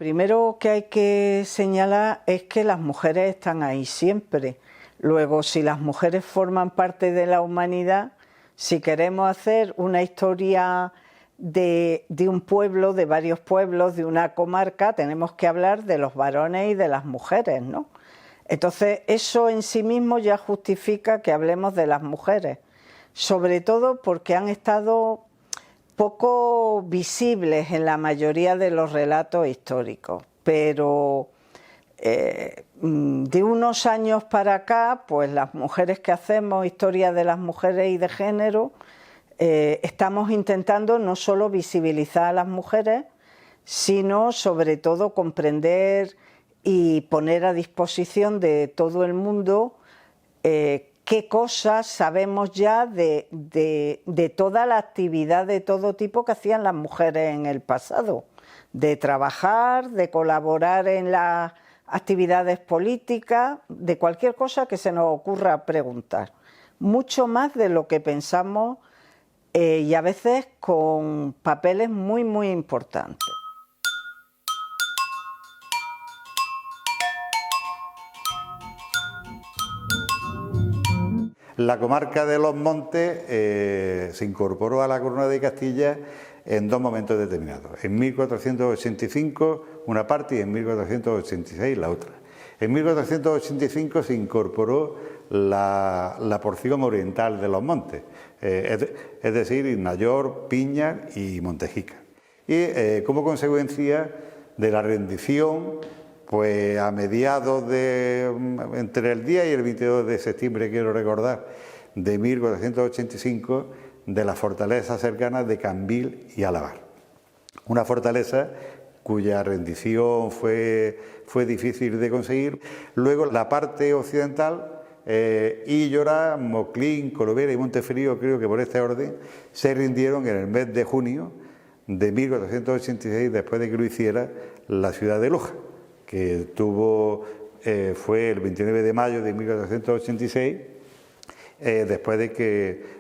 primero que hay que señalar es que las mujeres están ahí siempre. Luego, si las mujeres forman parte de la humanidad, si queremos hacer una historia de un pueblo, de varios pueblos, de una comarca, tenemos que hablar de los varones y de las mujeres, ¿no? Entonces, eso en sí mismo ya justifica que hablemos de las mujeres, sobre todo porque han estado poco visibles en la mayoría de los relatos históricos, pero de unos años para acá, pues las mujeres que hacemos historia de las mujeres y de género, estamos intentando no solo visibilizar a las mujeres, sino sobre todo comprender y poner a disposición de todo el mundo qué cosas sabemos ya de toda la actividad de todo tipo que hacían las mujeres en el pasado, de trabajar, de colaborar en las actividades políticas, de cualquier cosa que se nos ocurra preguntar. Mucho más de lo que pensamos y a veces con papeles muy, muy importantes. La comarca de los Montes se incorporó a la Corona de Castilla en dos momentos determinados. En 1485 una parte y en 1486 la otra. En 1485 se incorporó la porción oriental de los montes, es decir, Nayor, Piñar y Montejica. Y como consecuencia de la rendición, pues a mediados entre el día y el 22 de septiembre, quiero recordar, de 1485, de las fortalezas cercanas de Cambil y Alabar. Una fortaleza cuya rendición fue difícil de conseguir. Luego la parte occidental, Illora, Moclín, Colovera y Montefrío, creo que por este orden, se rindieron en el mes de junio de 1486, después de que lo hiciera la ciudad de Loja, que fue el 29 de mayo de 1486, después de que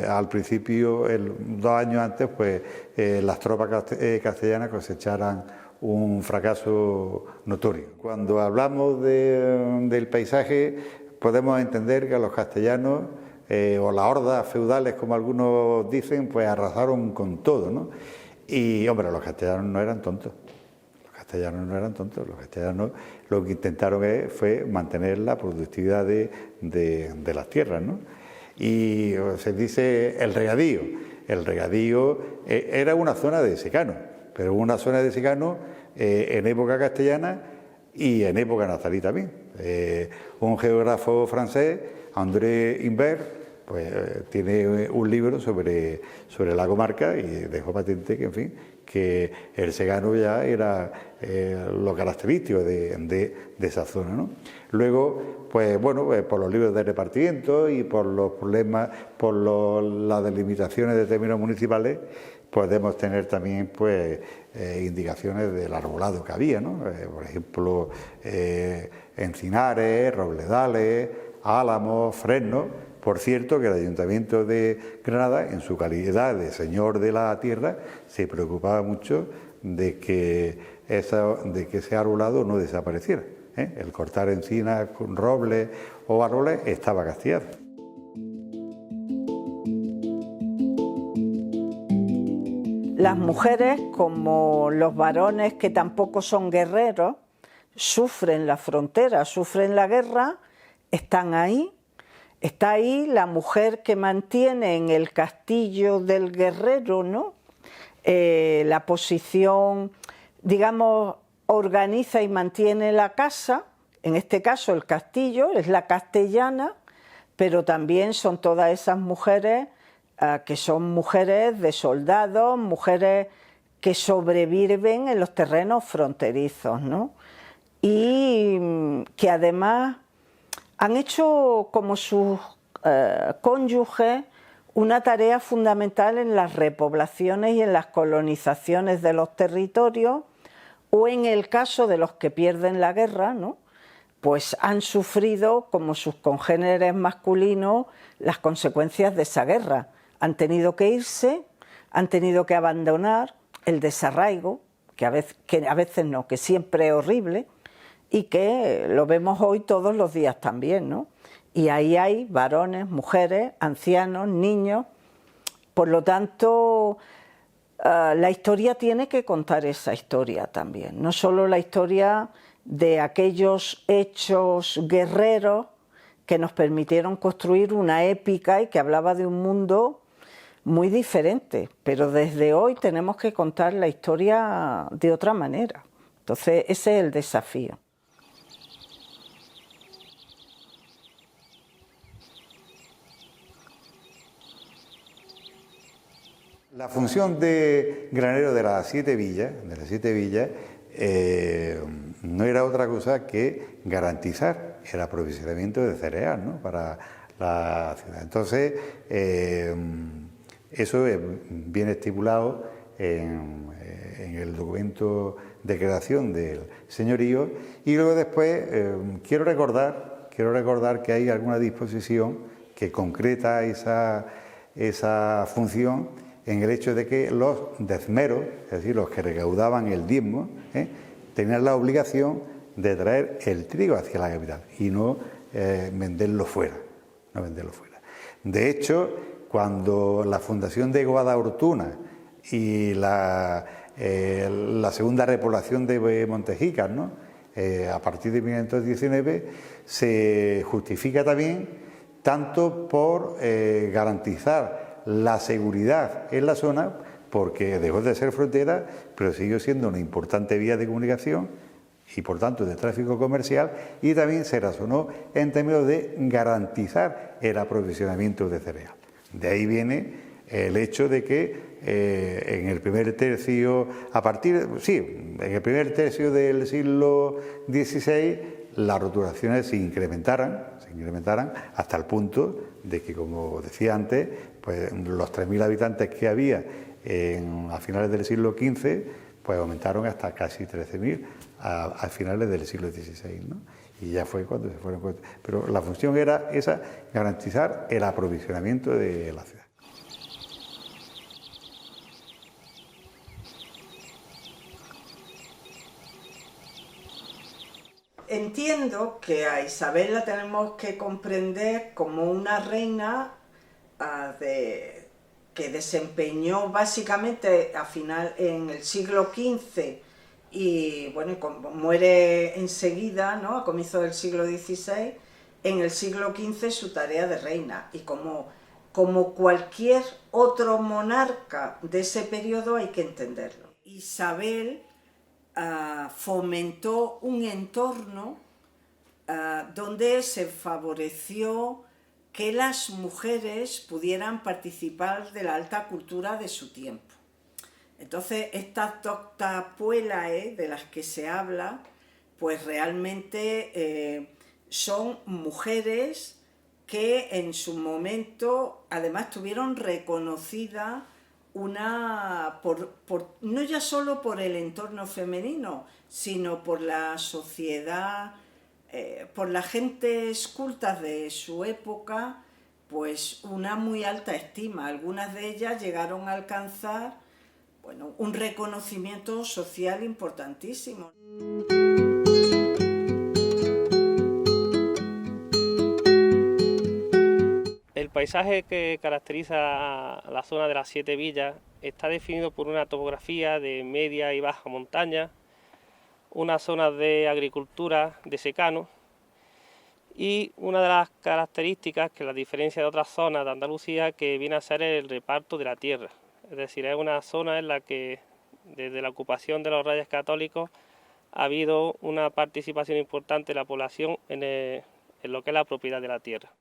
al principio, 2 años antes, pues las tropas castellanas cosecharan un fracaso notorio. Cuando hablamos del paisaje, podemos entender que a los castellanos, o las hordas feudales, como algunos dicen, pues arrasaron con todo, ¿no? Y, hombre, los castellanos no eran tontos. Los castellanos lo que intentaron fue mantener la productividad de las tierras, ¿no? Y se dice el regadío. El regadío era una zona de secano, pero una zona de secano en época castellana y en época nazarí también. Un geógrafo francés, André Imbert, pues tiene un libro sobre la comarca y dejó patente que, en fin, que el secano ya era lo característico de esa zona, ¿no? Luego, pues bueno, por los libros de repartimiento y por los problemas, por las delimitaciones de términos municipales, podemos tener también pues indicaciones del arbolado que había, ¿no? Por ejemplo, encinares, robledales, álamos, fresnos. Por cierto, que el Ayuntamiento de Granada, en su calidad de señor de la tierra, se preocupaba mucho de que ese arbolado no desapareciera. El cortar encinas con robles o árboles estaba castigado. Las mujeres, como los varones que tampoco son guerreros, sufren la frontera, sufren la guerra, están ahí. Está ahí la mujer que mantiene en el castillo del guerrero, ¿no? La posición, digamos, organiza y mantiene la casa, en este caso el castillo, es la castellana, pero también son todas esas mujeres que son mujeres de soldados, mujeres que sobreviven en los terrenos fronterizos, ¿no? Y que además han hecho como sus cónyuges una tarea fundamental en las repoblaciones y en las colonizaciones de los territorios, o en el caso de los que pierden la guerra, ¿no? Pues han sufrido, como sus congéneres masculinos, las consecuencias de esa guerra. Han tenido que irse, han tenido que abandonar el desarraigo, que a veces no, que siempre es horrible y que lo vemos hoy todos los días también, ¿no? Y ahí hay varones, mujeres, ancianos, niños. Por lo tanto, la historia tiene que contar esa historia también, no solo la historia de aquellos hechos guerreros que nos permitieron construir una épica y que hablaba de un mundo muy diferente, pero desde hoy tenemos que contar la historia de otra manera. Entonces, ese es el desafío. La función de granero de las siete villas, no era otra cosa que garantizar el aprovisionamiento de cereal, ¿no?, para la ciudad. Entonces, eso viene estipulado en el documento de creación del señorío, y luego después quiero recordar que hay alguna disposición que concreta esa función en el hecho de que los dezmeros, es decir, los que recaudaban el diezmo, tenían la obligación de traer el trigo hacia la capital y no venderlo fuera. De hecho, cuando la fundación de Guadalhortuna y la segunda repoblación de Montejicas, ¿no?, a partir de 1519, se justifica también tanto por garantizar la seguridad en la zona, porque dejó de ser frontera, pero siguió siendo una importante vía de comunicación y por tanto de tráfico comercial, y también se razonó en términos de garantizar el aprovisionamiento de cereal. De ahí viene el hecho de que en el primer tercio, en el primer tercio del siglo XVI, las roturaciones se incrementaran hasta el punto de que, como decía antes, pues los 3.000 habitantes que había a finales del siglo XV, pues aumentaron hasta casi 13.000 a finales del siglo XVI, ¿no? Y ya fue cuando se fueron. Pero la función era esa, garantizar el aprovisionamiento de la ciudad. Entiendo que a Isabel la tenemos que comprender como una reina que desempeñó básicamente en el siglo XV y bueno, muere enseguida, ¿no?, a comienzos del siglo XVI, en el siglo XV su tarea de reina, y como cualquier otro monarca de ese periodo hay que entenderlo. Isabel fomentó un entorno donde se favoreció que las mujeres pudieran participar de la alta cultura de su tiempo. Entonces, estas dos tapuelas de las que se habla, pues realmente son mujeres que en su momento además tuvieron reconocida no ya solo por el entorno femenino, sino por la sociedad, por las gentes cultas de su época, pues una muy alta estima. Algunas de ellas llegaron a alcanzar, bueno, un reconocimiento social importantísimo. El paisaje que caracteriza la zona de las Siete Villas está definido por una topografía de media y baja montaña, unas zonas de agricultura de secano, y una de las características que la diferencia de otras zonas de Andalucía, que viene a ser el reparto de la tierra. Es decir, es una zona en la que desde la ocupación de los Reyes Católicos ha habido una participación importante de la población en lo que es la propiedad de la tierra.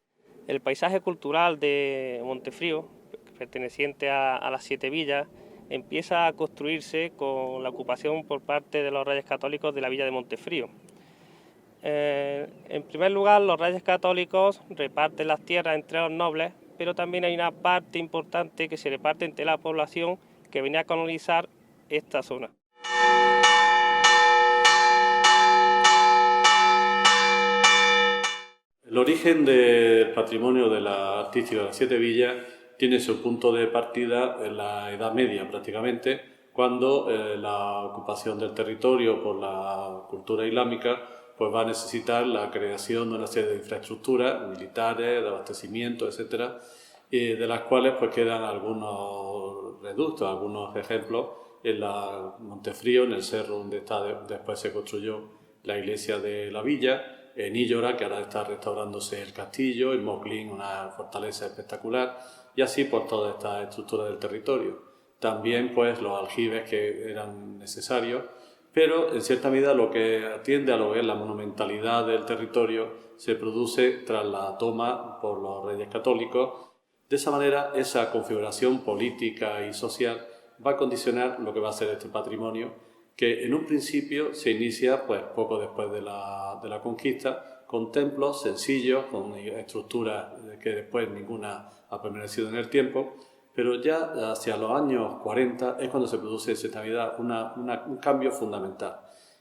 El paisaje cultural de Montefrío, perteneciente a las Siete Villas, empieza a construirse con la ocupación por parte de los Reyes Católicos de la villa de Montefrío. En primer lugar, los Reyes Católicos reparten las tierras entre los nobles, pero también hay una parte importante que se reparte entre la población que venía a colonizar esta zona. El origen del patrimonio de la artística de las Siete Villas tiene su punto de partida en la Edad Media prácticamente, cuando la ocupación del territorio por la cultura islámica pues va a necesitar la creación de una serie de infraestructuras militares, de abastecimiento, etcétera, de las cuales pues quedan algunos reductos, algunos ejemplos en la Montefrío, en el cerro donde después se construyó la iglesia de la villa, en Illora, que ahora está restaurándose el castillo, en Moclín, una fortaleza espectacular, y así por toda esta estructura del territorio. También pues los aljibes que eran necesarios, pero en cierta medida lo que atiende a lo que es la monumentalidad del territorio se produce tras la toma por los reyes católicos. De esa manera, esa configuración política y social va a condicionar lo que va a ser este patrimonio, que en un principio se inicia pues poco después de la conquista, con templos sencillos, con estructuras que después ninguna ha permanecido en el tiempo, pero ya hacia los años 40 es cuando se produce en cierta medida un cambio fundamental.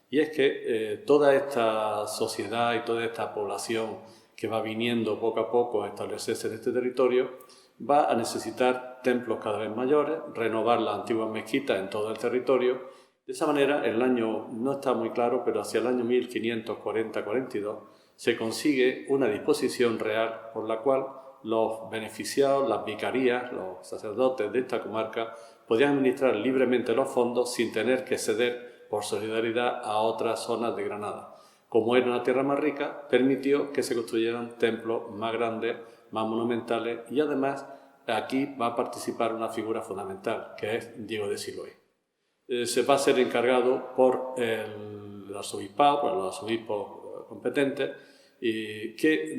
Y es que toda esta sociedad y toda esta población que va viniendo poco a poco a establecerse en este territorio va a necesitar templos cada vez mayores, renovar las antiguas mezquitas en todo el territorio. De esa manera, el año no está muy claro, pero hacia el año 1540-42 se consigue una disposición real por la cual los beneficiados, las vicarías, los sacerdotes de esta comarca podían administrar libremente los fondos sin tener que ceder por solidaridad a otras zonas de Granada. Como era una tierra más rica, permitió que se construyeran templos más grandes, más monumentales, y además aquí va a participar una figura fundamental, que es Diego de Siloé. Se va a ser encargado por el arzobispado, por los arzobispos competentes, que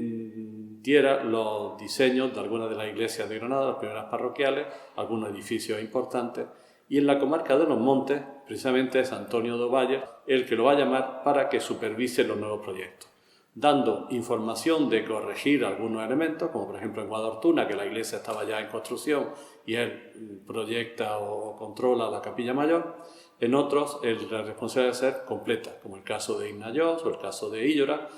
diera los diseños de algunas de las iglesias de Granada, las primeras parroquiales, algunos edificios importantes, y en la comarca de los Montes, precisamente es Antonio d'Ovalle el que lo va a llamar para que supervise los nuevos proyectos, dando información de corregir algunos elementos, como por ejemplo en Guadortuna, que la iglesia estaba ya en construcción y él proyecta o controla la capilla mayor. En otros, la responsabilidad de ser completa, como el caso de Ignayós o el caso de Illora,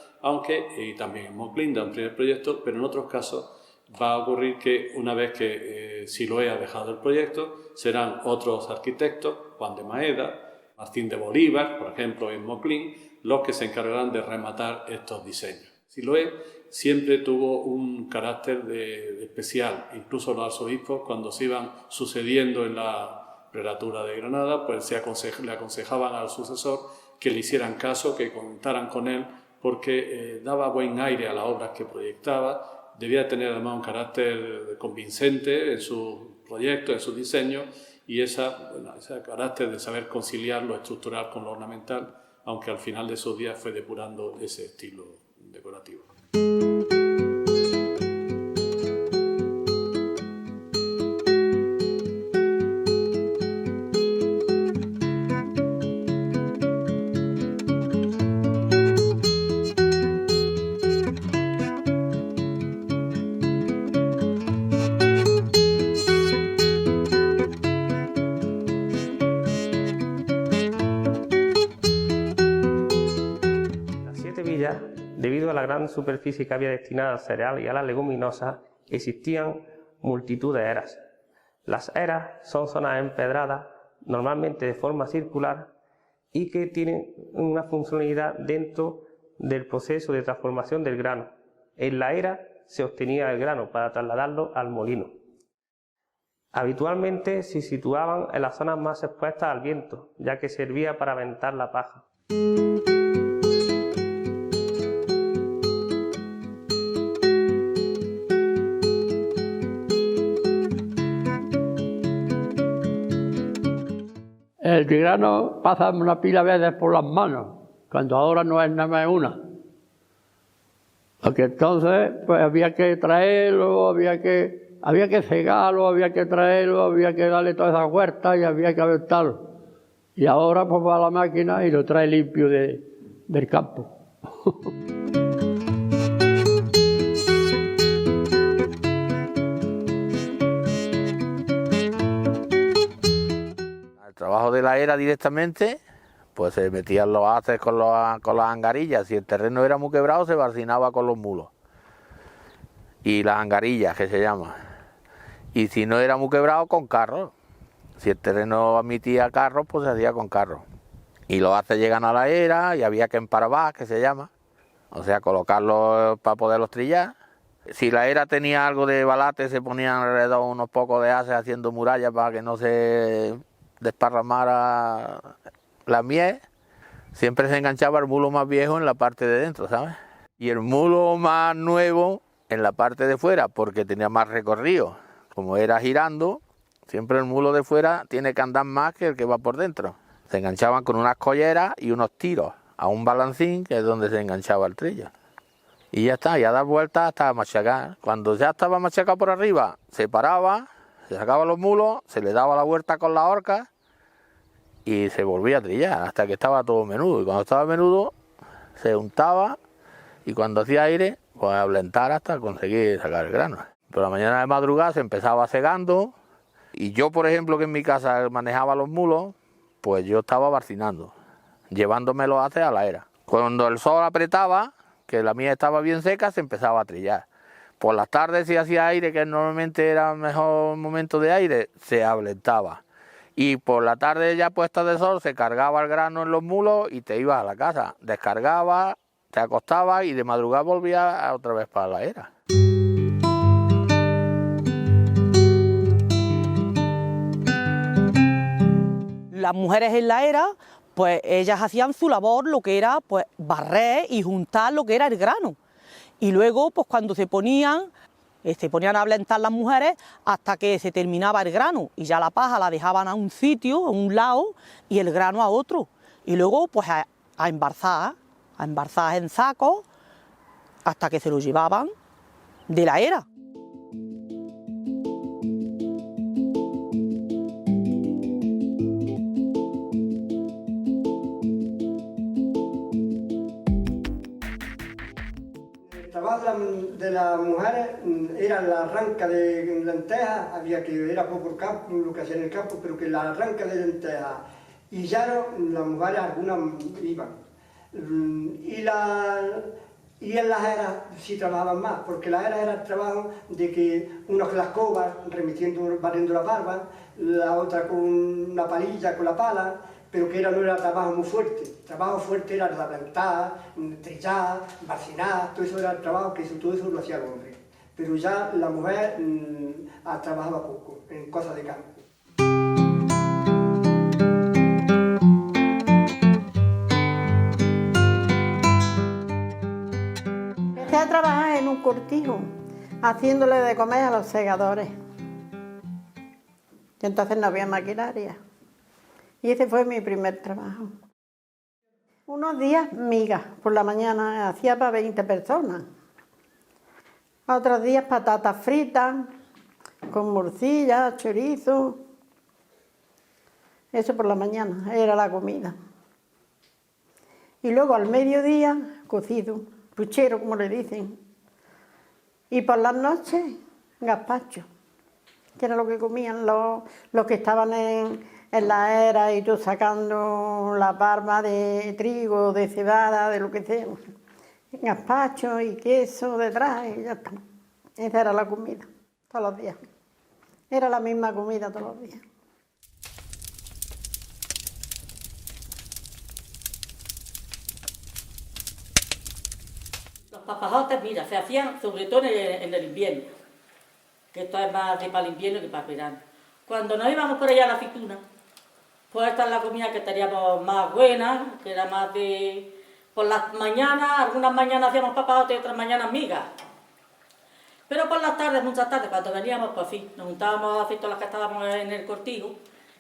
y también en Moclinda, un primer proyecto, pero en otros casos va a ocurrir que una vez que Siloé ha dejado el proyecto, serán otros arquitectos, Juan de Maeda, Martín de Bolívar, por ejemplo, en Moclín, los que se encargarán de rematar estos diseños. Siloé siempre tuvo un carácter especial, incluso los arzobispos, cuando se iban sucediendo en la prelatura de Granada, pues le aconsejaban al sucesor que le hicieran caso, que contaran con él, porque daba buen aire a las obras que proyectaba, debía tener además un carácter convincente en sus proyectos, en sus diseños, y ese carácter de saber conciliar lo estructural con lo ornamental, aunque al final de esos días fue depurando ese estilo decorativo. Debido a la gran superficie que había destinada al cereal y a las leguminosas, existían multitud de eras. Las eras son zonas empedradas, normalmente de forma circular, y que tienen una funcionalidad dentro del proceso de transformación del grano. En la era se obtenía el grano para trasladarlo al molino. Habitualmente se situaban en las zonas más expuestas al viento, ya que servía para aventar la paja. El grano pasa una pila de veces por las manos, cuando ahora no es nada más una. Porque entonces pues había que traerlo, había que cegarlo, había que traerlo, había que darle todas esas huertas y había que aventarlo. Y ahora pues va a la máquina y lo trae limpio del campo. El trabajo de la era directamente, pues se metían los haces con las angarillas. Si el terreno era muy quebrado, se barcinaba con los mulos. Y las angarillas, que se llaman. Y si no era muy quebrado, con carros. Si el terreno admitía carros, pues se hacía con carros. Y los haces llegan a la era y había que emparabar, que se llama, o sea, colocarlos para poderlos trillar. Si la era tenía algo de balate, se ponían alrededor unos pocos de haces haciendo murallas para que no se desparramara la miel. Siempre se enganchaba el mulo más viejo en la parte de dentro, ¿sabes? Y el mulo más nuevo en la parte de fuera, porque tenía más recorrido. Como era girando, siempre el mulo de fuera tiene que andar más que el que va por dentro. Se enganchaban con unas colleras y unos tiros a un balancín, que es donde se enganchaba el trillo. Y ya está, y a dar vueltas hasta machacar. Cuando ya estaba machacado por arriba, se paraba, se sacaba los mulos, se le daba la vuelta con la horca y se volvía a trillar hasta que estaba todo menudo. Y cuando estaba menudo, se untaba y cuando hacía aire, pues a ablentar hasta conseguir sacar el grano. Por la mañana de madrugada se empezaba segando y yo, por ejemplo, que en mi casa manejaba los mulos, pues yo estaba barcinando, llevándomelos hacia la era. Cuando el sol apretaba, que la mía estaba bien seca, se empezaba a trillar. Por las tardes, si hacía aire, que normalmente era el mejor momento de aire, se ablentaba. Y por la tarde, ya puesta de sol, se cargaba el grano en los mulos y te ibas a la casa. Descargabas, te acostabas y de madrugada volvías otra vez para la era. Las mujeres en la era, pues ellas hacían su labor, lo que era pues barrer y juntar lo que era el grano. Y luego, pues cuando se ponían a ablentar las mujeres hasta que se terminaba el grano. Y ya la paja la dejaban a un sitio, a un lado, y el grano a otro. Y luego, pues a embarzar en sacos hasta que se lo llevaban de la era. El trabajo de las mujeres era la arranca de lentejas, era poco el campo, lo que hacían en el campo, pero que la arranca de lentejas y ya las mujeres algunas iban. Y en las eras sí trabajaban más, porque las eras era el trabajo de que una con las cobas, barriendo la barba, la otra con una palilla, con la pala, pero que no era trabajo muy fuerte. El trabajo fuerte era la plantar, trillar, barcinar, todo eso era el trabajo, todo eso lo hacía el hombre. Pero ya la mujer trabajaba poco, en cosas de campo. Empecé a trabajar en un cortijo, haciéndole de comer a los segadores. Y entonces no había maquinaria. Y ese fue mi primer trabajo. Unos días migas, por la mañana hacía para 20 personas. Otros días patatas fritas, con morcilla, chorizo. Eso por la mañana, era la comida. Y luego al mediodía, cocido, puchero como le dicen. Y por las noches, gazpacho, que era lo que comían los que estaban en la era y tú sacando la barba de trigo, de cebada, de lo que sea. Gazpacho y queso detrás y ya está. Esa era la comida, todos los días. Era la misma comida todos los días. Los papajotes, mira, se hacían sobre todo en el invierno, que esto es más para el invierno que para el verano. Cuando nos íbamos por allá a la aceituna, pues esta es la comida que teníamos más buena, que era más de... Por las mañanas, algunas mañanas hacíamos papajotes y otras mañanas migas. Pero por las tardes, muchas tardes, cuando veníamos, pues sí, nos juntábamos así todas las que estábamos en el cortijo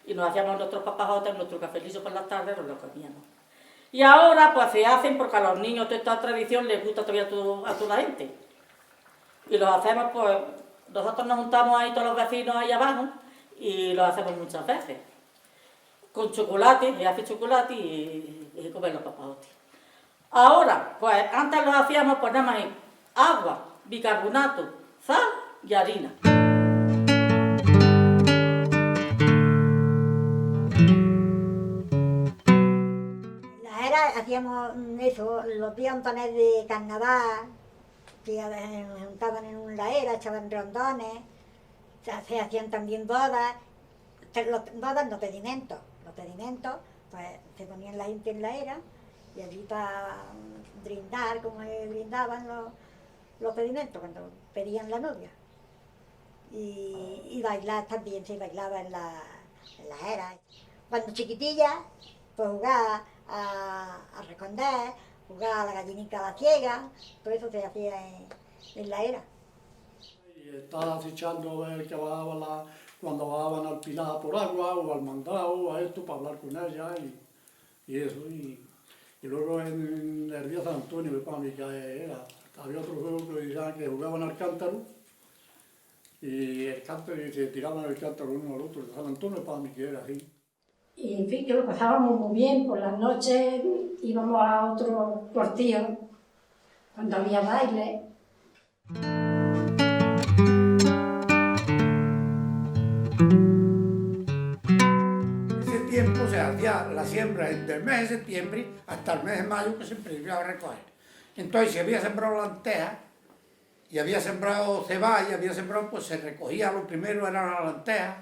y nos hacíamos nuestros papajotes, nuestro cafelillo por las tardes, nos lo comíamos. Y ahora pues se hacen porque a los niños toda esta tradición les gusta todavía a toda la gente. Y los hacemos, pues, nosotros nos juntamos ahí todos los vecinos ahí abajo y los hacemos muchas veces. Con chocolate, se hace chocolate y se comen los papajotes. Ahora, pues antes los hacíamos pues nada más en agua, bicarbonato, sal y harina. Hacíamos eso, los días de carnaval, que nos juntaban en una laera, echaban rondones, se hacían también bodas, daban los pedimentos. Los pedimentos, pues se ponían la gente en la era y allí para brindar, como brindaban los pedimentos cuando pedían la novia. Y bailar también, se bailaba en la era. Cuando chiquitilla, pues jugaba a recondar, jugaba a la gallinica a la ciega, todo eso se hacía en la era. Y estaba acechando a ver que cuando bajaban al Pilar por agua o al Mandao, a esto, para hablar con ella y eso. Y luego en el día de San Antonio, había otro juego que decían que jugaban al cántaro y el cántaro y se tiraban el cántaro uno al otro. San Antonio para mí que era así. Y en fin, que lo pasábamos muy bien, por las noches íbamos a otro cuartillo, cuando había baile. En ese tiempo se hacía la siembra desde el mes de septiembre hasta el mes de mayo, que se empezaba a recoger. Entonces, si había sembrado lentejas y había sembrado cebada y había sembrado, pues se recogía, lo primero eran las lentejas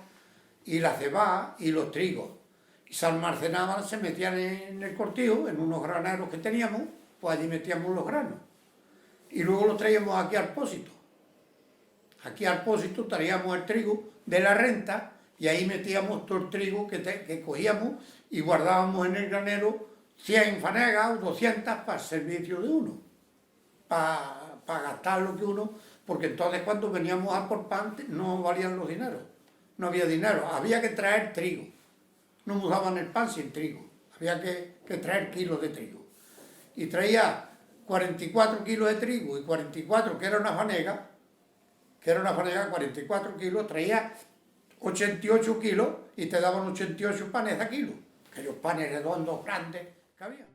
y la cebada y los trigos. Y se almacenaban, se metían en el cortijo, en unos graneros que teníamos, pues allí metíamos los granos. Y luego los traíamos aquí al pósito. Aquí al pósito traíamos el trigo de la renta y ahí metíamos todo el trigo que cogíamos y guardábamos en el granero 100 fanegas o 200 para el servicio de uno, para gastar lo que uno, porque entonces cuando veníamos a por pan no valían los dineros, no había dinero, había que traer trigo. No usaban el pan sin trigo, había que traer kilos de trigo. Y traía 44 kilos de trigo y 44, que era una fanega, 44 kilos, traía 88 kilos y te daban 88 panes a kilo. Aquellos panes redondos, grandes, que había.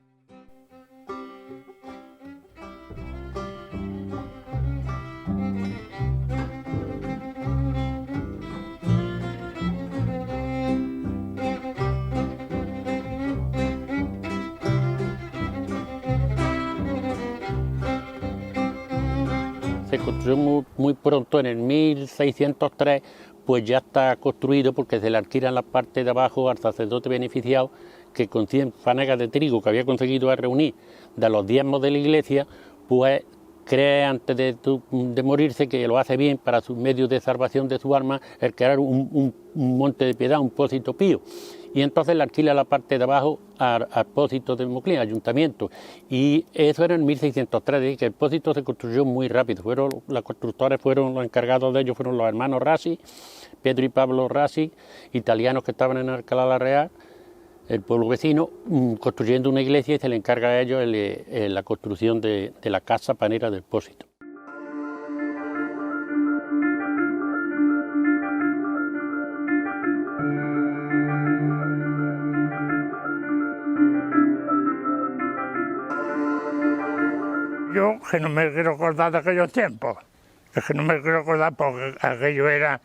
Se construyó muy pronto, en el 1603, pues ya está construido porque se le alquilan la parte de abajo al sacerdote beneficiado que con 100 fanegas de trigo que había conseguido reunir de los diezmos de la iglesia, pues cree antes de morirse que lo hace bien para sus medios de salvación de su alma el crear un monte de piedad, un pósito pío. Y entonces le alquila la parte de abajo al pósito de Moclín, ayuntamiento. Y eso era en 1603, que el pósito se construyó muy rápido. Los constructores fueron los encargados de ellos, fueron los hermanos Rasi, Pedro y Pablo Rasi, italianos que estaban en Alcalá la Real, el pueblo vecino, construyendo una iglesia y se le encarga a ellos la construcción de la casa panera del pósito. Yo que no me quiero acordar de aquellos tiempos, es que no me quiero acordar porque aquello era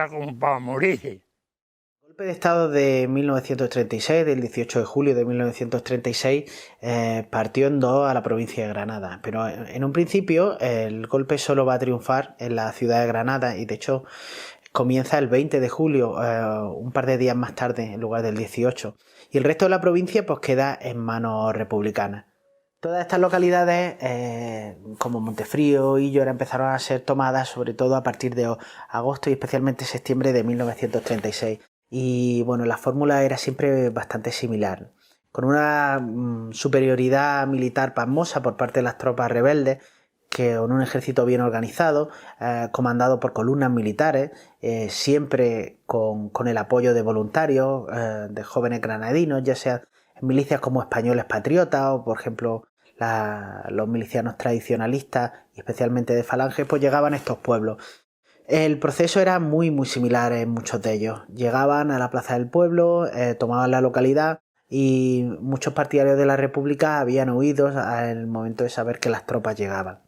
como para morir. El golpe de Estado de 1936, del 18 de julio de 1936, partió en dos a la provincia de Granada, pero en un principio el golpe solo va a triunfar en la ciudad de Granada y de hecho comienza el 20 de julio, un par de días más tarde en lugar del 18, y el resto de la provincia pues queda en manos republicanas. Todas estas localidades, como Montefrío y Illora, empezaron a ser tomadas sobre todo a partir de agosto y especialmente septiembre de 1936. Y bueno, la fórmula era siempre bastante similar. Con una superioridad militar pasmosa por parte de las tropas rebeldes, que con un ejército bien organizado, comandado por columnas militares, siempre con el apoyo de voluntarios, de jóvenes granadinos, ya sea milicias como españoles patriotas o, por ejemplo, los milicianos tradicionalistas y especialmente de Falange, pues llegaban a estos pueblos. El proceso era muy similar en muchos de ellos. Llegaban a la plaza del pueblo, tomaban la localidad y muchos partidarios de la República habían huido al momento de saber que las tropas llegaban.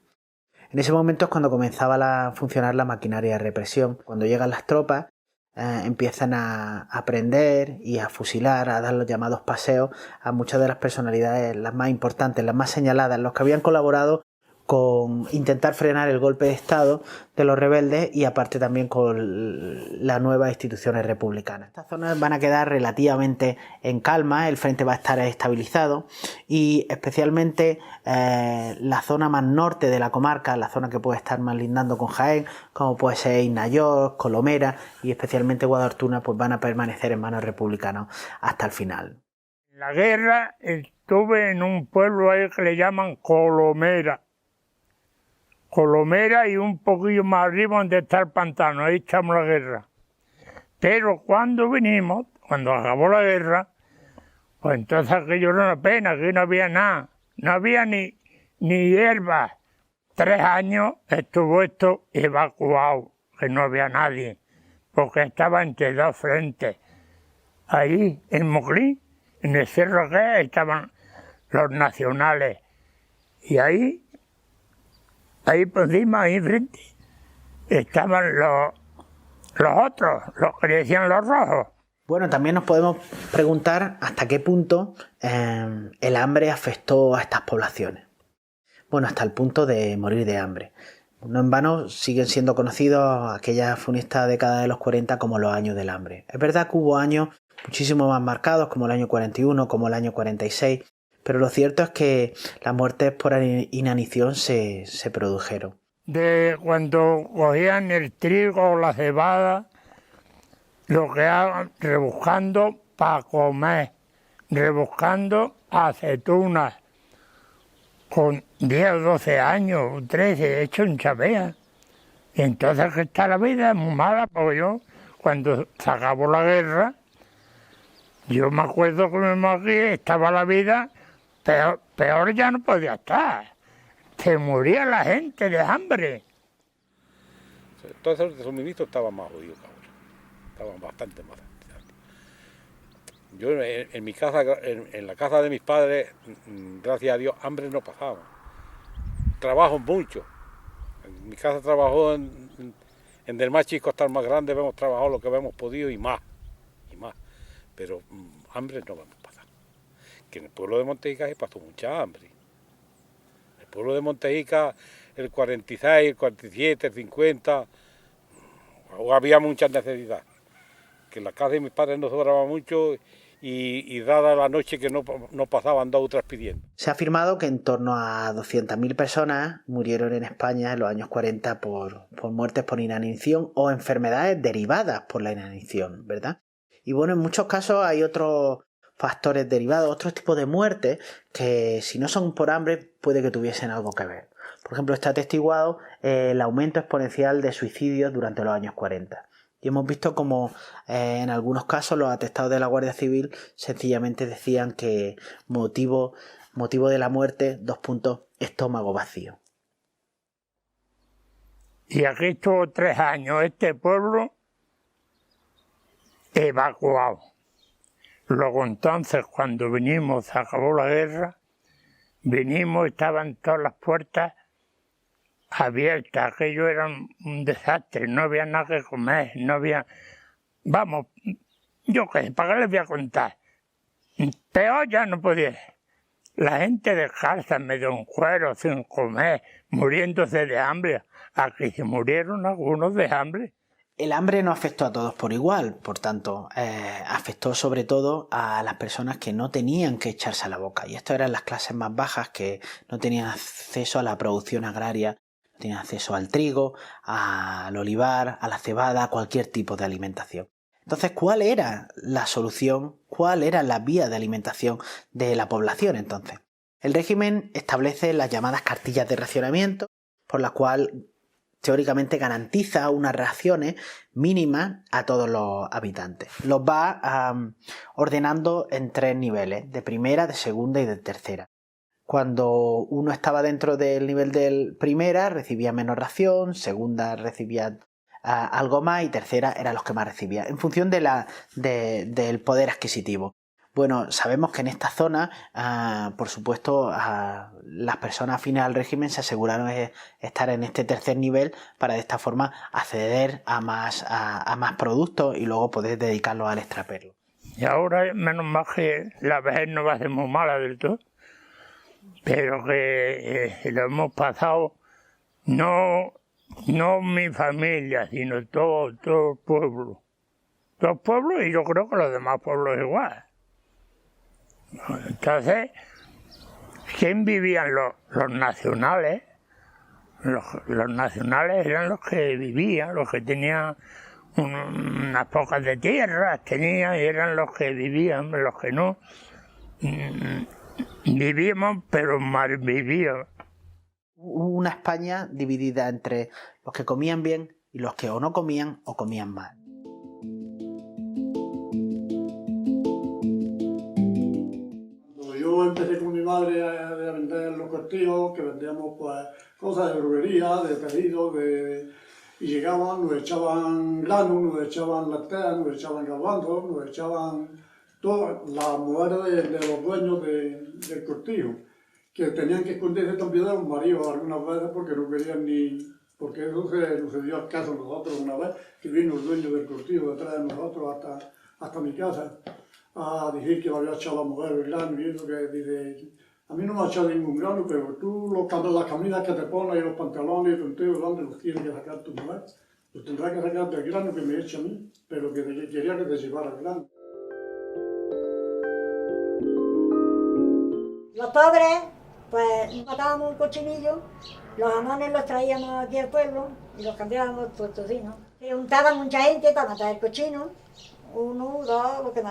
En ese momento es cuando comenzaba a funcionar la maquinaria de represión. Cuando llegan las tropas, empiezan a prender y a fusilar, a dar los llamados paseos a muchas de las personalidades, las más importantes, las más señaladas, los que habían colaborado con intentar frenar el golpe de Estado de los rebeldes y aparte también con las nuevas instituciones republicanas. Estas zonas van a quedar relativamente en calma, el frente va a estar estabilizado y especialmente la zona más norte de la comarca, la zona que puede estar más lindando con Jaén, como puede ser Inayor, Colomera y especialmente Guadaltuna, pues van a permanecer en manos republicanas hasta el final. En la guerra estuve en un pueblo ahí que le llaman Colomera. Colomera y un poquillo más arriba donde está el pantano, ahí echamos la guerra. Pero cuando vinimos, cuando acabó la guerra, pues entonces aquello era una pena, que no había nada, no había ni hierba. 3 años estuvo esto evacuado, que no había nadie, porque estaba entre 2 frentes. Ahí, en Moclín, en el cerro que estaban los nacionales, y ahí por encima, ahí frente, estaban los otros, los que le decían los rojos. Bueno, también nos podemos preguntar hasta qué punto el hambre afectó a estas poblaciones. Bueno, hasta el punto de morir de hambre. No en vano siguen siendo conocidos aquella funesta década de los 40 como los años del hambre. Es verdad que hubo años muchísimo más marcados, como el año 41, como el año 46, pero lo cierto es que las muertes por inanición se produjeron. De cuando cogían el trigo o la cebada, lo que hagan, rebuscando para comer, rebuscando aceitunas, con 10 o 12 años, 13, hecho en Chavea. Y entonces que está la vida muy mala, porque yo, cuando se acabó la guerra, yo me acuerdo que aquí estaba la vida, peor ya no podía estar. Se moría la gente de hambre. Entonces el suministro estaba más jodido que ahora. Estaban bastante más. Yo en mi casa, en la casa de mis padres, gracias a Dios, hambre no pasaba. Trabajo mucho. En mi casa trabajó en del más chico hasta el más grande, hemos trabajado lo que hemos podido y más. Pero hambre no vamos a pasar. Que en el pueblo de Montejica se pasó mucha hambre. En el pueblo de Montejica, el 46, el 47, el 50, había muchas necesidades. Que en la casa de mis padres no sobraba mucho y dada la noche que no pasaban 2 o 3 pidiendo. Se ha afirmado que en torno a 200.000 personas murieron en España en los años 40 por muertes por inanición o enfermedades derivadas por la inanición, ¿verdad? Y bueno, en muchos casos hay otros factores derivados, otros tipos de muertes que si no son por hambre puede que tuviesen algo que ver. Por ejemplo, está atestiguado el aumento exponencial de suicidios durante los años 40. Y hemos visto como en algunos casos los atestados de la Guardia Civil sencillamente decían que motivo de la muerte, estómago vacío. Y aquí estuvo 3 años este pueblo evacuado. Luego entonces, cuando vinimos, se acabó la guerra, vinimos, estaban todas las puertas abiertas, aquello era un desastre, no había nada que comer, no había... Vamos, yo qué sé, ¿para qué les voy a contar? Peor ya no podía. La gente descalza, medio en cuero, sin comer, muriéndose de hambre. Aquí se murieron algunos de hambre. El hambre no afectó a todos por igual, por tanto, afectó sobre todo a las personas que no tenían que echarse a la boca. Y esto eran las clases más bajas que no tenían acceso a la producción agraria, no tenían acceso al trigo, al olivar, a la cebada, a cualquier tipo de alimentación. Entonces, ¿cuál era la solución? ¿Cuál era la vía de alimentación de la población entonces? El régimen establece las llamadas cartillas de racionamiento, por las cuales teóricamente garantiza unas raciones mínimas a todos los habitantes. Los va ordenando en 3 niveles, de primera, de segunda y de tercera. Cuando uno estaba dentro del nivel de primera recibía menos ración, segunda recibía algo más y tercera eran los que más recibían, en función del poder adquisitivo. Bueno, sabemos que en esta zona, por supuesto, las personas afines al régimen se aseguraron de estar en este tercer nivel para de esta forma acceder a más productos y luego poder dedicarlos al extraperlo. Y ahora, menos mal que la vejez no va a ser muy mala del todo, pero que lo hemos pasado, no mi familia, sino todo el pueblo. Todo el pueblo, y yo creo que los demás pueblos igual. Entonces, ¿quién vivían los nacionales? Los nacionales eran los que vivían, los que tenían unas pocas de tierras, y eran los que vivían, los que no. Vivíamos, pero mal vivíamos. Una España dividida entre los que comían bien y los que o no comían o comían mal. Cuando yo empecé con mi madre a vender los cortijos, que vendíamos pues cosas de droguería, de pedidos, y llegaban, nos echaban grano, nos echaban lentejas, nos echaban garbanzos, nos echaban todas las mujeres de los dueños del cortijo, que tenían que esconderse también de los maridos algunas veces porque no querían ni... porque eso se dio al caso a nosotros una vez, que vino el dueño del cortijo detrás de nosotros hasta mi casa a decir que me había echado la mujer el grano y eso, que dice, a mí no me ha echado ningún grano, pero tú las camisas que te pones y los pantalones y tonteos, ¿dónde los tienes que sacar tu mujer? Los tendrás que sacar del grano que me echa a mí, pero que quería que te llevara el grano. Los pobres, pues matábamos un cochinillo, los jamones los traíamos aquí al pueblo y los cambiábamos por tocino. Se juntaban mucha gente para matar el cochino, 1, 2, lo que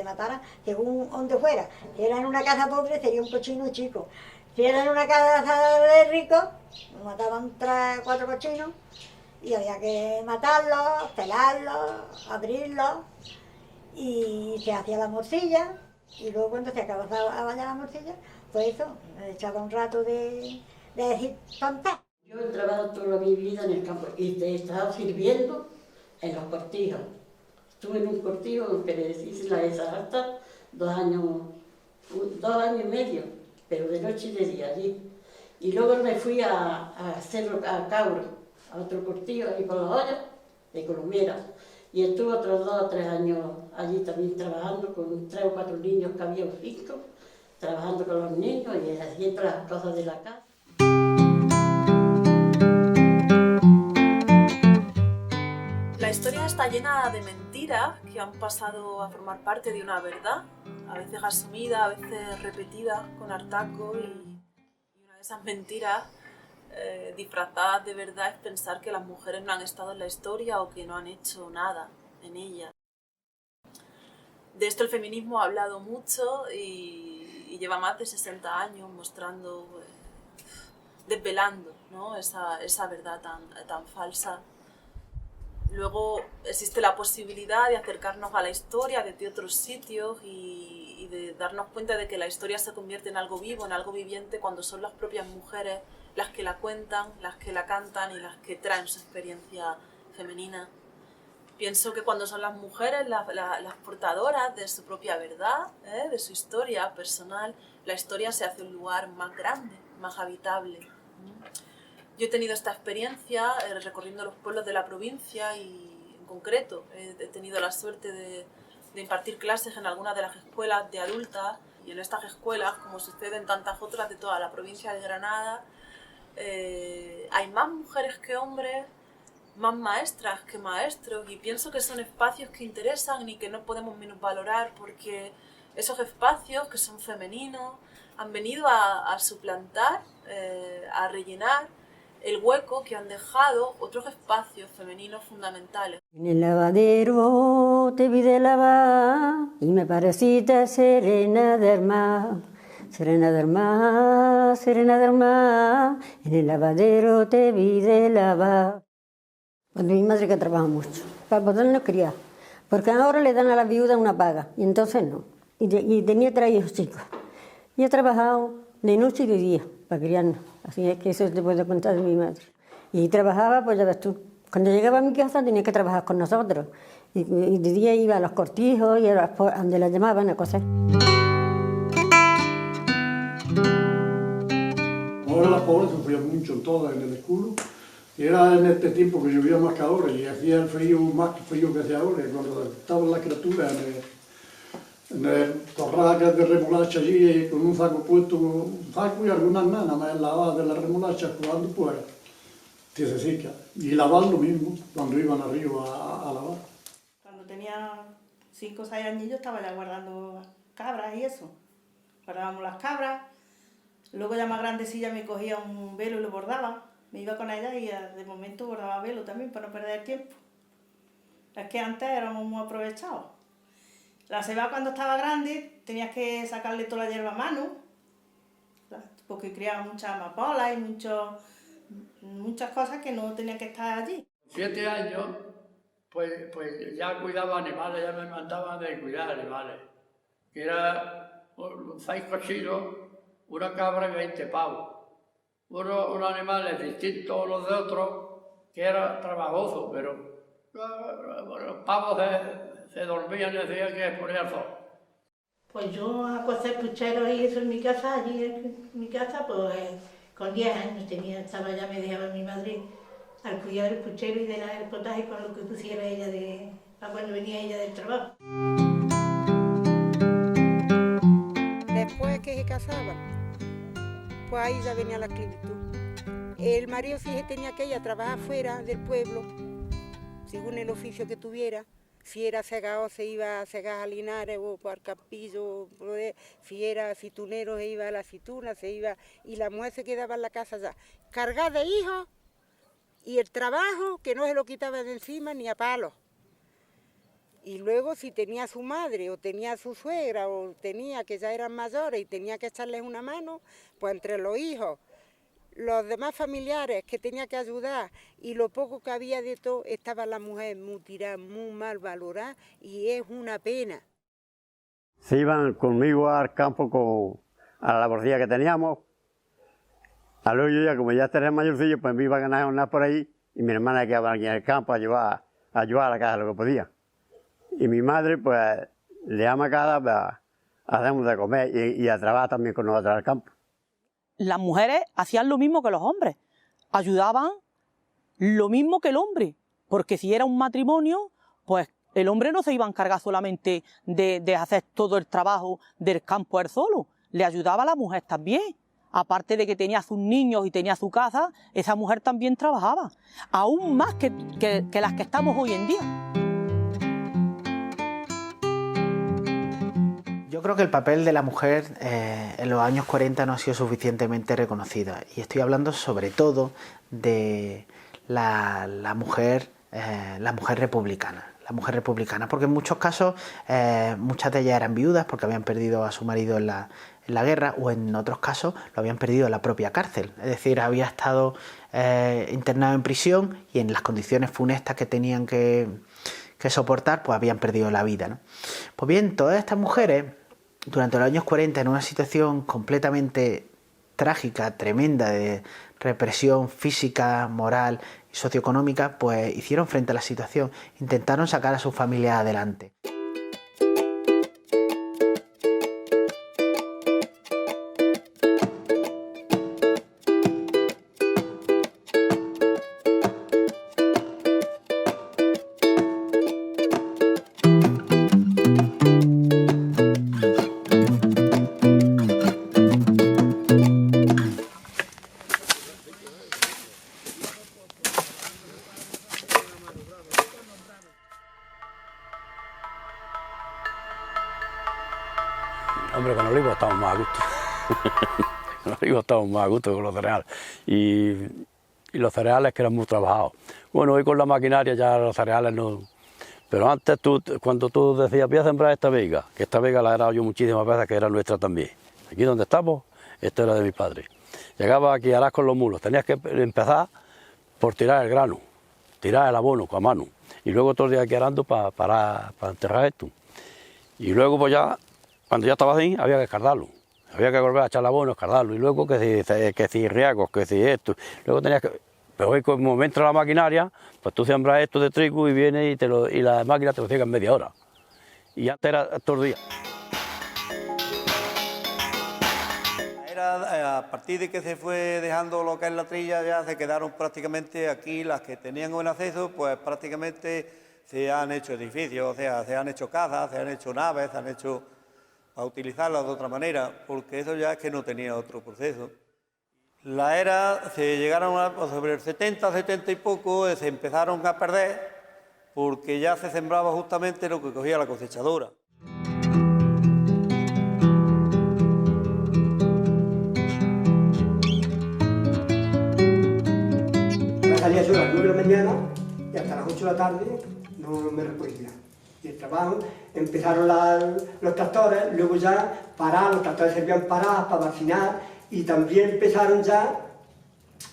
matara, según donde fuera. Si era en una casa pobre sería un cochino chico. Si era en una casa de ricos, mataban 3, 4 cochinos y había que matarlos, pelarlos, abrirlos y se hacía la morcilla. Y luego cuando se acababa a bañar la morcilla, pues eso, me echaba un rato de decir tontas. Yo he trabajado toda mi vida en el campo y he estado sirviendo en los cortijos. Estuve en un cortijo que le hice la exacta 2 años y medio, pero de noche y de día allí. Y luego me fui a Cauro, a otro cortijo ahí por las ollas, de Colomiera. Y estuve otros 2 o 3 años allí también trabajando con 3 o 4 niños que había 5, trabajando con los niños y haciendo las cosas de la casa. La historia está llena de mentiras que han pasado a formar parte de una verdad, a veces asumida, a veces repetida con hartazgo, y una de esas mentiras disfrazadas de verdad es pensar que las mujeres no han estado en la historia o que no han hecho nada en ella. De esto el feminismo ha hablado mucho y lleva más de 60 años mostrando, desvelando, ¿no? esa verdad tan falsa. Luego existe la posibilidad de acercarnos a la historia desde otros sitios y de darnos cuenta de que la historia se convierte en algo vivo, en algo viviente, cuando son las propias mujeres las que la cuentan, las que la cantan y las que traen su experiencia femenina. Pienso que cuando son las mujeres las portadoras de su propia verdad, de su historia personal, la historia se hace un lugar más grande, más habitable. Yo he tenido esta experiencia recorriendo los pueblos de la provincia y, en concreto, he tenido la suerte de impartir clases en algunas de las escuelas de adultas, y en estas escuelas, como sucede en tantas otras de toda la provincia de Granada, hay más mujeres que hombres, más maestras que maestros, y pienso que son espacios que interesan y que no podemos minusvalorar, porque esos espacios que son femeninos han venido a suplantar, a rellenar el hueco que han dejado otros espacios femeninos fundamentales. En el lavadero te vi de lavar y me pareciste serena del mar, serena del mar, serena del mar. En el lavadero te vi de lavar. Cuando mi madre que trabaja mucho, para podernos criar, porque ahora le dan a la viuda una paga y entonces no. Y tenía 3 hijos chicos. Y he trabajado de noche y de día para criarnos. Así es que eso te puedo contar de mi madre. Y trabajaba, pues ya ves tú, cuando llegaba a mi casa tenía que trabajar con nosotros. Y de día iba a los cortijos y a donde la llamaban a coser. Ahora las pobres sufrían mucho todas en el escudo. Y era en este tiempo que llovía más que ahora y hacía el frío más frío que hace ahora. Y cuando estaban las criaturas en el corral de remolacha allí, con un saco puesto, un saco y algunas nanas más lavadas de la remolacha jugando fuera, que se seca. Y lavar lo mismo, cuando iban arriba a lavar. Cuando tenía 5 o 6 años estaba ya guardando cabras y eso. Guardábamos las cabras, luego ya más grandecilla me cogía un velo y lo bordaba. Me iba con ella y de momento bordaba velo también para no perder el tiempo. Es que antes éramos muy aprovechados. La ceba cuando estaba grande tenías que sacarle toda la hierba a mano, porque criaba muchas amapolas y muchas cosas que no tenían que estar allí. 7 años, pues ya cuidaba animales, ya me mandaban de cuidar animales. Que era 6 cochinos, una cabra y 20 pavos. Unos animales distintos a los de otros, que era trabajoso, pero los pavos se dormían y decían que ponía el sol. Pues yo a cocer pucheros y eso en mi casa, allí en mi casa, pues con 10 años estaba ya me dejaba mi madre al cuidar del puchero y del potaje con lo que pusiera ella cuando venía ella del trabajo. Después que se casaba, pues ahí ya venía la esclavitud. El marido sí tenía que ir a trabajar fuera del pueblo, según el oficio que tuviera. Si era segado se iba a segar a Linares o por Campillo, si era aceitunero se iba a la aceituna, y la mujer se quedaba en la casa ya, cargada de hijos y el trabajo que no se lo quitaba de encima ni a palos. Y luego si tenía su madre o tenía su suegra o tenía que ya eran mayores y tenía que echarles una mano, pues entre los hijos, los demás familiares que tenía que ayudar y lo poco que había de todo, estaba la mujer muy tirada, muy mal valorada y es una pena. Se iban conmigo al campo a la laborcilla que teníamos. A luego yo ya, como ya tenía mayorcillo, pues me iba a ganar por ahí y mi hermana quedaba aquí en el campo a ayudar a la casa lo que podía. Y mi madre, pues, le ama cada para hacemos de comer y a trabajar también con nosotros al campo. Las mujeres hacían lo mismo que los hombres, ayudaban lo mismo que el hombre, porque si era un matrimonio, pues el hombre no se iba a encargar solamente de hacer todo el trabajo del campo él solo, le ayudaba a la mujer también. Aparte de que tenía sus niños y tenía su casa, esa mujer también trabajaba, aún más que las que estamos hoy en día. Yo creo que el papel de la mujer en los años 40 no ha sido suficientemente reconocido. Y estoy hablando sobre todo de la mujer republicana. La mujer republicana, porque en muchos casos muchas de ellas eran viudas porque habían perdido a su marido en la guerra, o en otros casos lo habían perdido en la propia cárcel. Es decir, había estado internado en prisión y en las condiciones funestas que tenían que soportar, pues habían perdido la vida, ¿no? Pues bien, todas estas mujeres, durante los años 40, en una situación completamente trágica, tremenda, de represión física, moral y socioeconómica, pues hicieron frente a la situación, intentaron sacar a su familia adelante. Hombre, con olivo estamos más a gusto. Con olivo estamos más a gusto que con los cereales. Y los cereales que eran muy trabajados. Bueno, hoy con la maquinaria ya los cereales no... Pero antes, cuando tú decías, voy a sembrar esta vega, que esta vega la he dado yo muchísimas veces, que era nuestra también. Aquí donde estamos, esto era de mis padres. Llegaba aquí a arar con los mulos, tenías que empezar por tirar el grano, tirar el abono a mano. Y luego todo el día aquí arando para enterrar esto. Y luego pues ya... Cuando ya estaba así, había que escardarlo. Había que volver a echar abono, escardarlo. Y luego que si riegos, que si esto. Luego tenías que... Pero hoy, como entra la maquinaria, pues tú sembras esto de trigo y viene y la máquina te lo ciega en media hora. Y antes era todo el día. A partir de que se fue dejando lo que es la trilla, ya se quedaron prácticamente aquí las que tenían buen acceso, pues prácticamente se han hecho edificios, o sea, se han hecho casas, se han hecho naves, se han hecho a utilizarlas de otra manera, porque eso ya es que no tenía otro proceso. La era, se llegaron sobre el 70, 70 y poco, se empezaron a perder, porque ya se sembraba justamente lo que cogía la cosechadora. Salía yo a las 9 de la mañana y hasta las 8 de la tarde no me respondía. Y el trabajo, empezaron los tractores, luego ya pararon, los tractores servían para vacinar y también empezaron ya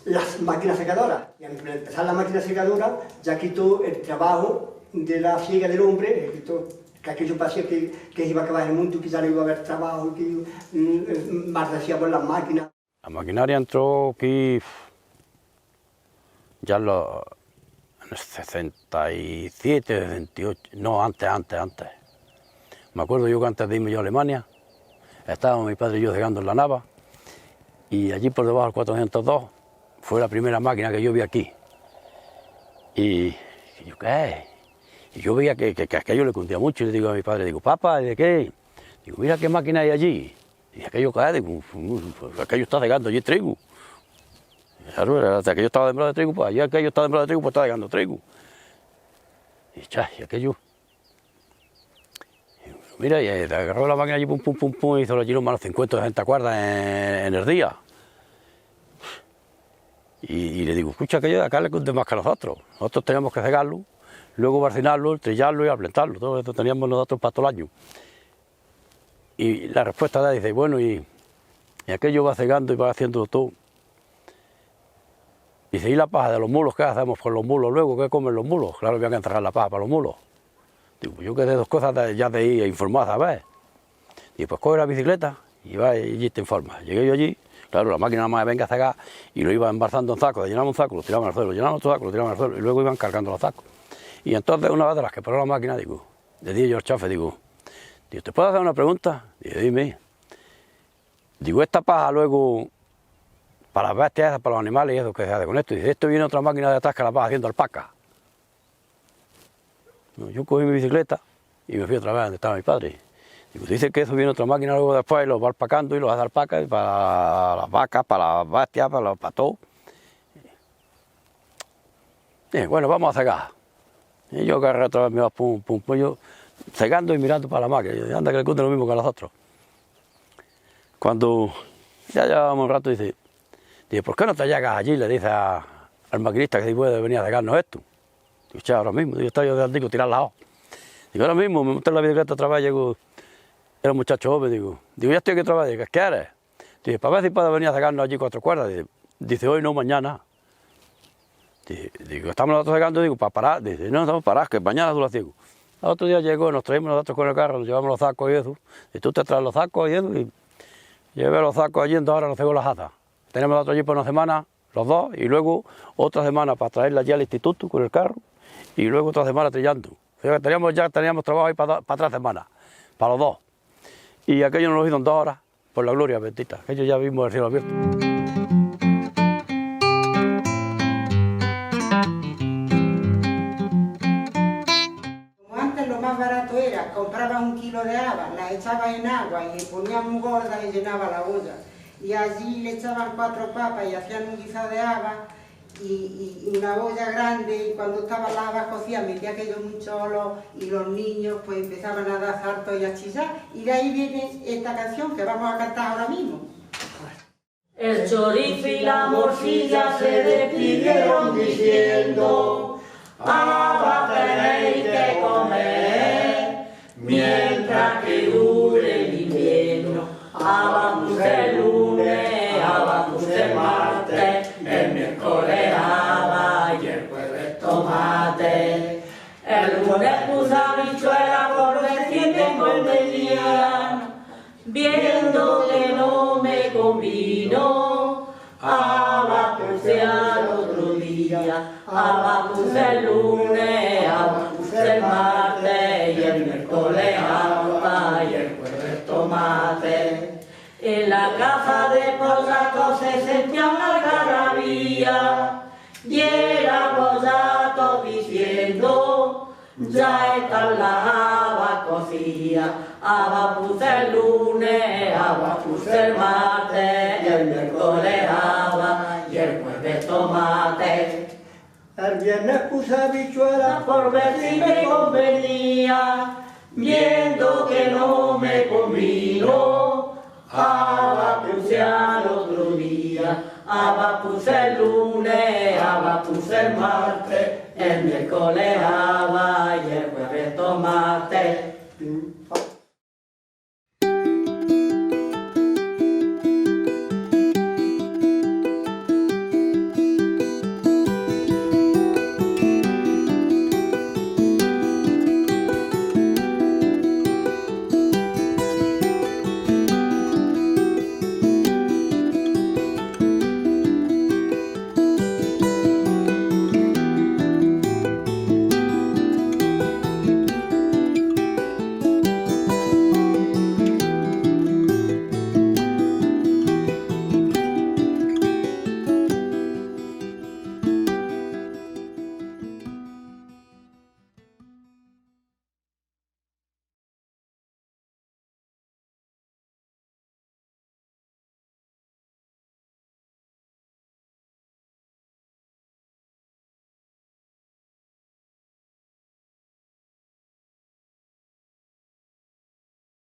las máquinas secadoras. Y al empezar la máquina secadora ya quitó el trabajo de la siega del hombre, quitó, que aquello parecía que iba a acabar el mundo, que ya no iba a haber trabajo, que más decía por las máquinas. La maquinaria entró aquí ya en el 67, 68, no, antes. Me acuerdo yo que antes de irme yo a Alemania, estábamos mi padre y yo cegando en la Nava, y allí por debajo del 402 fue la primera máquina que yo vi aquí. Y yo, ¿qué? Y yo veía que aquello le cundía mucho, y le digo a mi padre, digo, papá, ¿de qué? Digo, mira qué máquina hay allí. Y aquello cae, digo, aquello está cegando allí trigo. Claro, hasta que yo estaba sembrado de trigo, pues allá que yo estaba sembrado de trigo, pues estaba llegando trigo. Y aquello. Y mira, y agarró la máquina allí, pum, y hizo allí los malos 50 o 60 cuerdas en el día. Y le digo, escucha, aquello de acá le cunde más que a nosotros. Nosotros teníamos que cegarlo, luego barcinarlo, trillarlo y aplentarlo. Todo esto teníamos nosotros para todo el año. Y la respuesta de él dice, bueno, y aquello va cegando y va haciendo todo. Dice, ¿y la paja de los mulos? ¿Qué hacemos con los mulos luego? ¿Qué comen los mulos? Claro, había que entregar la paja para los mulos. Digo, pues yo quedé dos cosas ya de ir informada, ¿sabes? Y pues coge la bicicleta y va y allí te informa. Llegué yo allí, claro, la máquina nada más venga a cegar y lo iba embarazando en sacos, llenaba un saco, lo tiraban al suelo, llenaban otro saco, lo tiraban al suelo y luego iban cargando los sacos. Y entonces una vez de las que paró la máquina, digo, le dije yo al chafe, digo, ¿te puedo hacer una pregunta? Digo, dime. Digo, esta paja luego, para las bestias, para los animales y eso, ¿qué se hace con esto? Y dice, esto viene otra máquina de atrás que la va haciendo alpaca. No, yo cogí mi bicicleta y me fui otra vez donde estaba mi padre. Digo, dice que eso viene otra máquina luego después y lo va alpacando y lo hace alpaca y para las vacas, para las bestias, para todo. Y bueno, vamos a cegar. Y yo agarré otra vez, me iba pum, yo cegando y mirando para la máquina. Y anda que le cunde lo mismo que a los otros. Cuando ya llevábamos un rato, dice, ¿por qué no te llegas allí? Le dice al maquinista que si puede venir a cegarnos esto. Digo, che, ahora mismo, yo estaba yo de tirar la hoja. Digo, ahora mismo me monté en la bicicleta otra vez, llego, era un muchacho joven, digo, ya estoy aquí otra vez, digo, ¿qué eres? Dice, para ver si puede venir a cegarnos allí 4 cuerdas. Dice, hoy no, mañana. Digo, estamos nosotros cegando, digo, para parar. Dice, no, estamos parados, que mañana tú lo ciego. El otro día llegó, nos traímos nosotros con el carro, nos llevamos los sacos y eso. Y tú te traes los sacos y eso. Y llevé los sacos allí, entonces ahora nos cego las jatas. Tenemos nosotros allí por una semana, los dos, y luego otra semana para traerla allí al instituto con el carro, y luego otra semana trillando. O sea, teníamos trabajo ahí para 3 semanas, para los dos. Y aquello nos lo hizo en 2 horas, por la gloria bendita. Aquello ya vimos el cielo abierto. Como antes lo más barato era, comprabas 1 kilo de habas, las echabas en agua y ponían gordas y llenaba la olla. Y allí le echaban 4 papas y hacían un guisado de habas y una olla grande, y cuando estaban las habas cocidas metía aquello en un cholo y los niños pues empezaban a dar saltos y a chillar, y de ahí viene esta canción que vamos a cantar ahora mismo. El chorizo y la morcilla se despidieron diciendo, habas tenéis que comer, mientras que dure el invierno. Habamos el lunes, habamos el martes, el miércoles haba y el jueves tomate. El lunes puse habichuela por ver si me convenían, viendo que no me convino. Haba puse al otro día, haba puse el lunes, haba puse el martes y el miércoles haba y el jueves tomate. En la casa de Posato se sentía una algarabía y era Posato diciendo, ya están las habas cocidas, habas puse el lunes, habas puse el martes, el miércoles habas y el jueves tomate. El viernes puse habichuelas por ver si me convenía, viendo que no me convino, habas puse al otro día, habas puse el lunes, habas puse el martes, el miércoles habas y el jueves tomate.